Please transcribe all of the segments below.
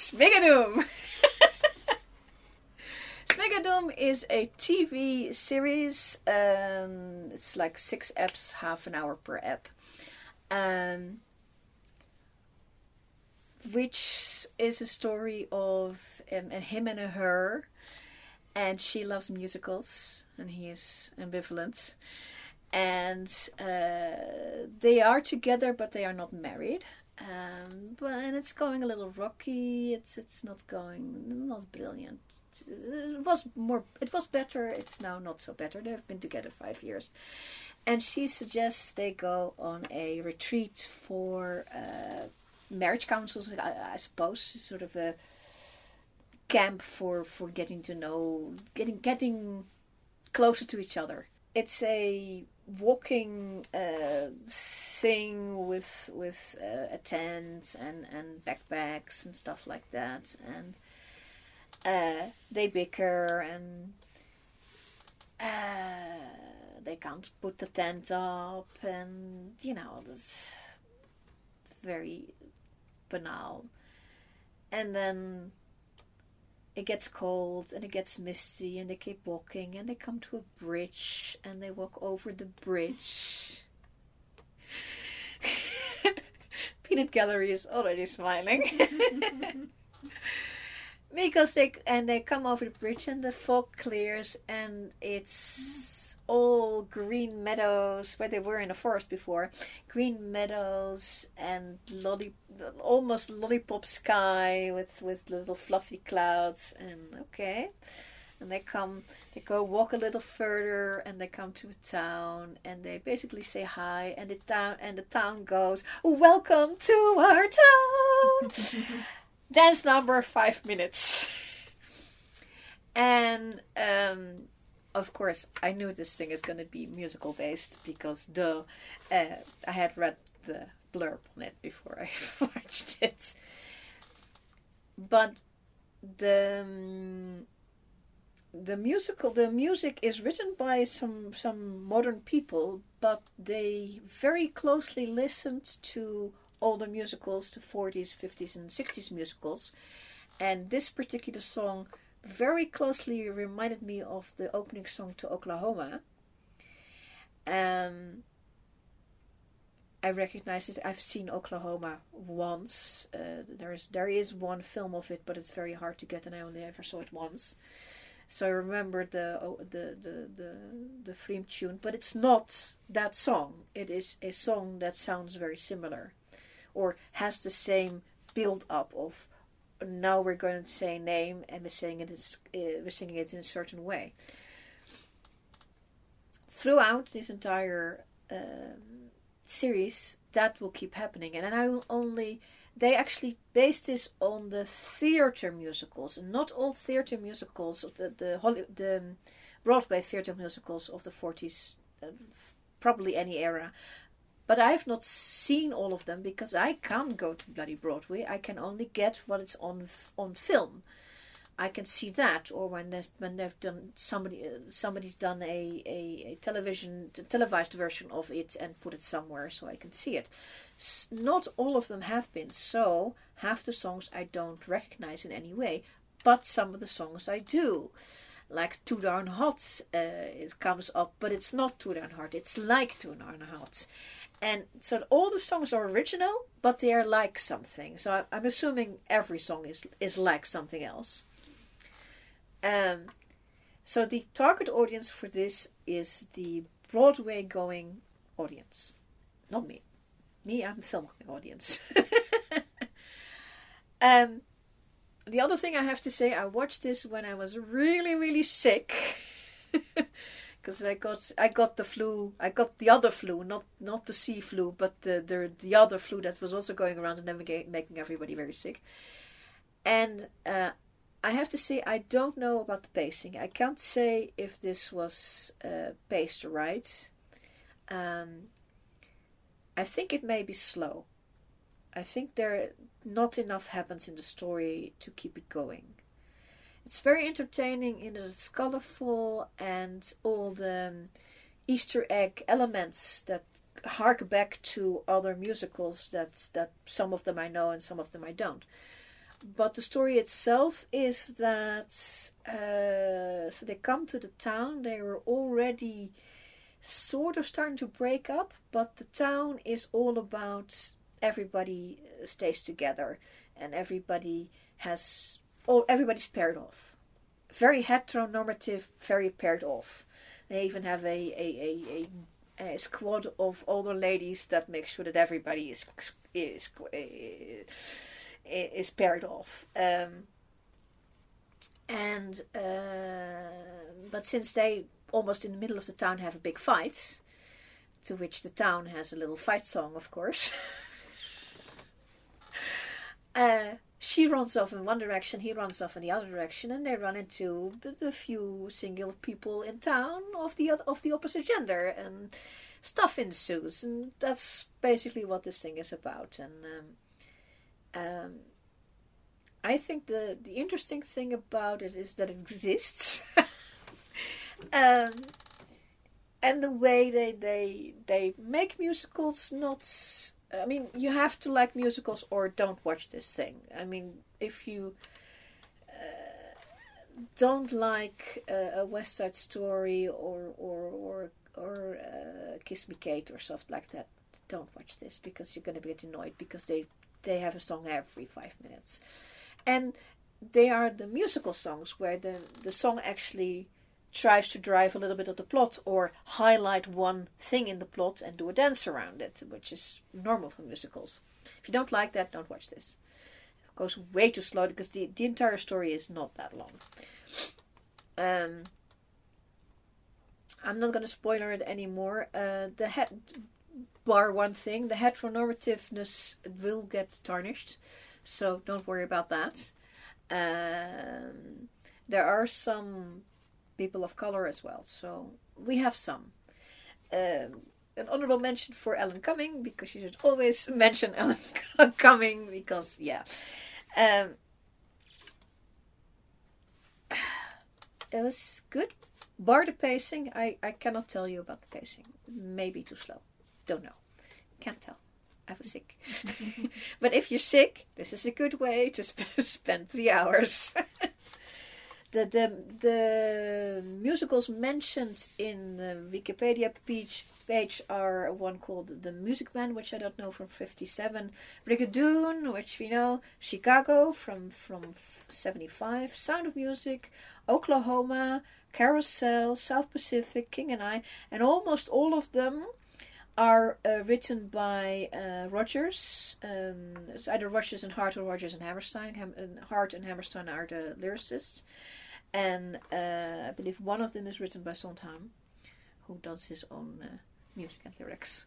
Schmigadoon! Smigadoon is a TV series. It's like 6 eps, half an hour per ep. Which is a story of him and a her. And she loves musicals. And he is ambivalent. And they are together, but they are not married. And it's going a little rocky. It's not brilliant. It was better. It's now not so better. They've been together 5 years, and she suggests they go on a retreat for marriage counsels. I suppose, sort of a camp for getting to know, getting closer to each other. It's a walking thing with a tent and backpacks and stuff like that, and they bicker and they can't put the tent up, and it's very banal. And then it gets cold and it gets misty and they keep walking and they come to a bridge and they walk over the bridge. Peanut Gallery is already smiling. Because they come over the bridge and the fog clears and it's all green meadows where they were in a forest before. Green meadows and almost lollipop sky with little fluffy clouds, and okay. And they go walk a little further and they come to a town and they basically say hi, and the town goes, "Welcome to our town." Dance number 5 minutes. And of course, I knew this thing is going to be musical based because I had read the blurb on it before I watched it. But the music is written by some modern people, but they very closely listened to all the musicals, the 40s, 50s and 60s musicals. And this particular song very closely reminded me of the opening song to Oklahoma. I recognize it. I've seen Oklahoma once. There is one film of it, but it's very hard to get, and I only ever saw it once. So I remember the theme tune, but it's not that song. It is a song that sounds very similar, or has the same build up of, now we're going to say a name and we're singing it in a certain way. Throughout this entire series, that will keep happening, and they actually based this on the theater musicals, and not all theater musicals of the Broadway theater musicals of the 40s, probably any era. But I've not seen all of them because I can't go to bloody Broadway. I can only get what is on film. I can see that, or when they've done somebody's done a televised version of it and put it somewhere so I can see it. Not all of them have been. So half the songs I don't recognize in any way, but some of the songs I do. Like Too Darn Hot, it comes up, but it's not Too Darn Hot. It's like Too Darn Hot. And so all the songs are original, but they are like something. So I'm assuming every song is like something else. So the target audience for this is the Broadway going audience. Not me. I'm the film going audience. The other thing I have to say, I watched this when I was really, really sick. Because I got the flu. I got the other flu, not the sea flu, but the other flu that was also going around and making everybody very sick. And I have to say, I don't know about the pacing. I can't say if this was paced right. I think it may be slow. I think not enough happens in the story to keep it going. It's very entertaining in that it's colorful and all the Easter egg elements that hark back to other musicals that some of them I know and some of them I don't. But the story itself is that so they come to the town. They were already sort of starting to break up, but the town is all about everybody stays together and everybody's paired off. Very heteronormative, very paired off. They even have a squad of older ladies that make sure that everybody is paired off. But since they almost in the middle of the town have a big fight, to which the town has a little fight song, of course. She runs off in one direction, he runs off in the other direction, and they run into the few single people in town of the opposite gender, and stuff ensues, and that's basically what this thing is about. And I think the interesting thing about it is that it exists. And the way they make musicals, I mean, you have to like musicals or don't watch this thing. I mean, if you don't like a West Side Story or Kiss Me Kate or stuff like that, don't watch this, because you're going to get annoyed, because they have a song every 5 minutes. And they are the musical songs where the song actually tries to drive a little bit of the plot or highlight one thing in the plot and do a dance around it, which is normal for musicals. If you don't like that, don't watch this. It goes way too slow, because the entire story is not that long. I'm not going to spoiler it anymore. Bar one thing, the heteronormativeness will get tarnished, so don't worry about that. There are some people of color as well, so we have some. An honorable mention for Alan Cumming, because you should always mention Alan Cumming, because it was good. Bar the pacing, I cannot tell you about the pacing. Maybe too slow. Don't know. Can't tell. I was sick. But if you're sick, this is a good way to spend 3 hours. The musicals mentioned in the Wikipedia page are one called The Music Man, which I don't know, from 1957, Schmigadoon, which we know, Chicago from 1975, Sound of Music, Oklahoma, Carousel, South Pacific, King and I, and almost all of them are written by Rodgers. It's either Rodgers and Hart or Rodgers and Hammerstein. Hart and Hammerstein are the lyricists. And I believe one of them is written by Sondheim, who does his own music and lyrics.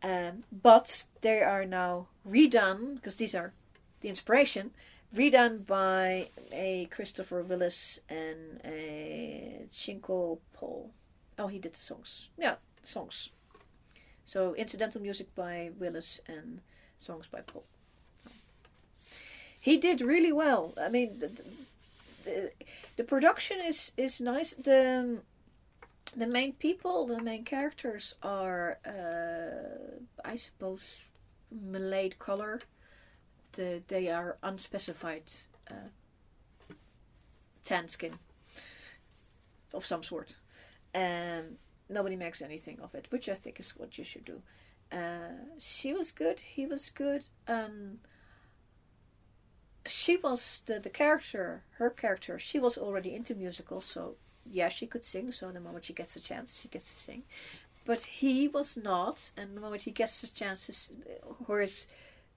But they are now redone, because these are the inspiration, redone by a Christpher Willis and a Cinco Paul. Oh, he did the songs. Yeah, songs. So incidental music by Willis and songs by Paul. He did really well. I mean, the production is nice. The main people, the main characters are, I suppose, Malay color. They are unspecified tan skin of some sort. Nobody makes anything of it, which I think is what you should do. She was good. He was good. She was the character, her character. She was already into musicals, so yeah, she could sing. So the moment she gets a chance, she gets to sing. But he was not, and the moment he gets a chance, or his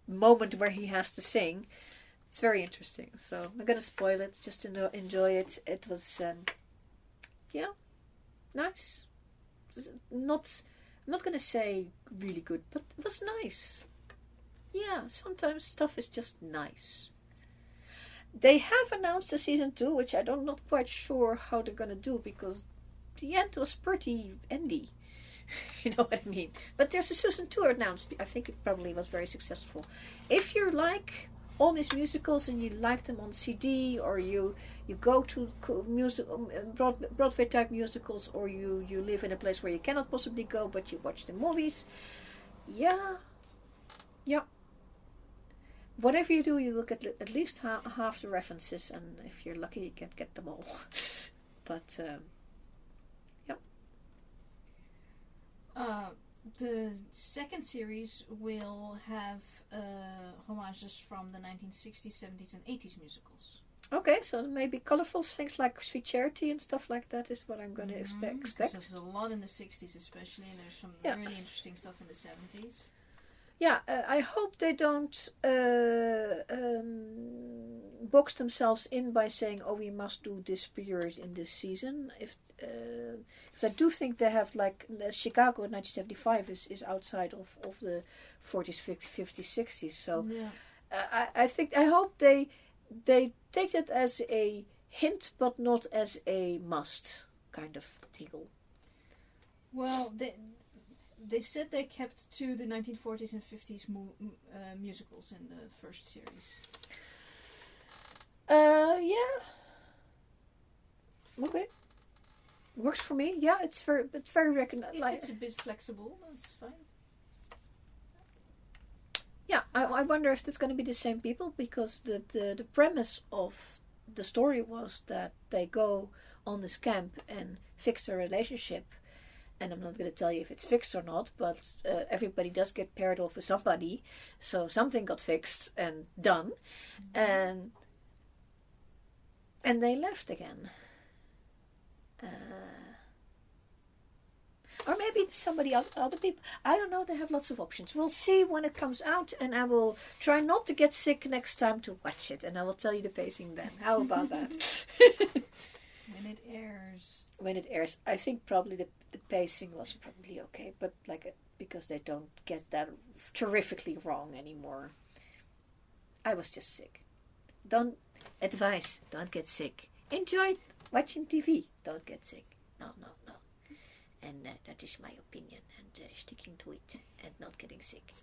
moment where he has to sing, it's very interesting. So I'm not gonna spoil it. Just to enjoy it. It was, nice. I'm not gonna say really good, but it was nice. Yeah, sometimes stuff is just nice. They have announced a season 2, which I'm not quite sure how they're gonna do, because the end was pretty endy. You know what I mean? But there's a season 2 announced. I think it probably was very successful. If you like all these musicals and you like them on CD, or you go to Broadway type musicals, or you live in a place where you cannot possibly go but you watch the movies, yeah, whatever you do, you look at least half the references, and if you're lucky, you can get them all. But yeah. The second series will have homages from the 1960s, 70s, and 80s musicals. Okay, so maybe colourful things like Sweet Charity and stuff like that is what I'm going to expect. There's a lot in the 60s especially, and there's some really interesting stuff in the 70s. Yeah, I hope they don't box themselves in by saying, "Oh, we must do this period in this season." Because I do think they have, like, Chicago in 1975 is outside of the 40s, 50s, 60s. So I hope they take that as a hint, but not as a must kind of deal. Well, they said they kept to the 1940s and 50s musicals in the first series. Yeah. Okay. Works for me. Yeah, it's very recognized. If it's a bit flexible, that's fine. Yeah, I wonder if it's going to be the same people, because the premise of the story was that they go on this camp and fix their relationship. And I'm not going to tell you if it's fixed or not, but everybody does get paired off with somebody. So something got fixed and done. And they left again. Or maybe somebody, other people. I don't know, they have lots of options. We'll see when it comes out, and I will try not to get sick next time to watch it. And I will tell you the pacing then. How about that? When it airs. When it airs. I think probably the pacing was probably okay, but because they don't get that terrifically wrong anymore. I was just sick. Don't get sick. Enjoy watching TV. Don't get sick. No. And that is my opinion, and sticking to it and not getting sick.